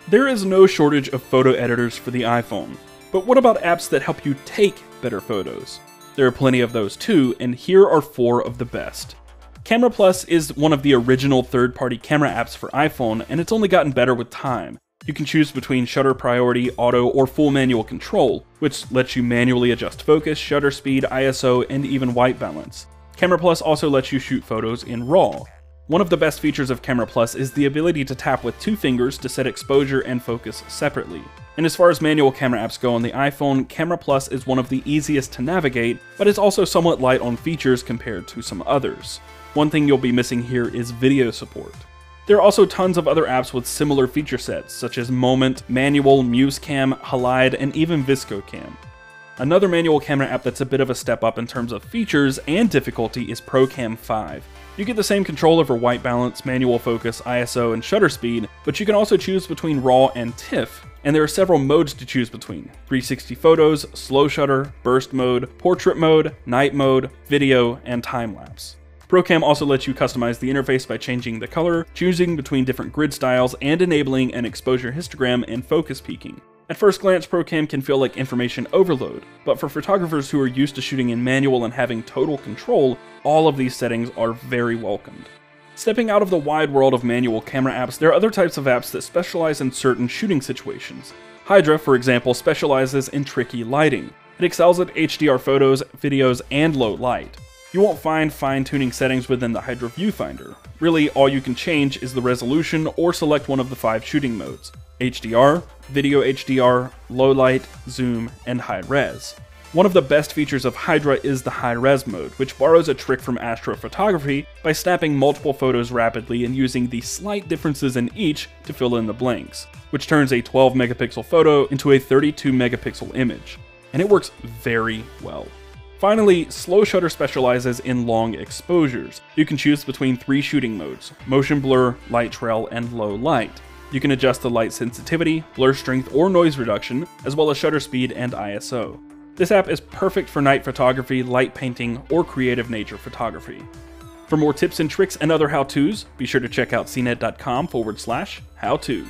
There is no shortage of photo editors for the iPhone, but what about apps that help you take better photos? There are plenty of those too, and here are 4 of the best. Camera Plus is one of the original third-party camera apps for iPhone, and it's only gotten better with time. You can choose between shutter priority, auto, or full manual control, which lets you manually adjust focus, shutter speed, ISO, and even white balance. Camera Plus also lets you shoot photos in RAW. One of the best features of Camera Plus is the ability to tap with 2 fingers to set exposure and focus separately. And as far as manual camera apps go on the iPhone, Camera Plus is one of the easiest to navigate, but it's also somewhat light on features compared to some others. One thing you'll be missing here is video support. There are also tons of other apps with similar feature sets, such as Moment, Manual, MuseCam, Halide, and even ViscoCam. Another manual camera app that's a bit of a step up in terms of features and difficulty is ProCam 5. You get the same control over white balance, manual focus, ISO, and shutter speed, but you can also choose between RAW and TIFF, and there are several modes to choose between: 360 photos, slow shutter, burst mode, portrait mode, night mode, video, and time-lapse. ProCam also lets you customize the interface by changing the color, choosing between different grid styles, and enabling an exposure histogram and focus peaking. At first glance, ProCam can feel like information overload, but for photographers who are used to shooting in manual and having total control, all of these settings are very welcomed. Stepping out of the wide world of manual camera apps, there are other types of apps that specialize in certain shooting situations. Hydra, for example, specializes in tricky lighting. It excels at HDR photos, videos, and low light. You won't find fine-tuning settings within the Hydra viewfinder. Really, all you can change is the resolution or select one of the 5 shooting modes: HDR, Video HDR, Low Light, Zoom, and High Res. One of the best features of Hydra is the High Res mode, which borrows a trick from astrophotography by snapping multiple photos rapidly and using the slight differences in each to fill in the blanks, which turns a 12 megapixel photo into a 32 megapixel image. And it works very well. Finally, Slow Shutter specializes in long exposures. You can choose between 3 shooting modes: motion blur, light trail, and low light. You can adjust the light sensitivity, blur strength, or noise reduction, as well as shutter speed and ISO. This app is perfect for night photography, light painting, or creative nature photography. For more tips and tricks and other how-tos, be sure to check out cnet.com/how-to.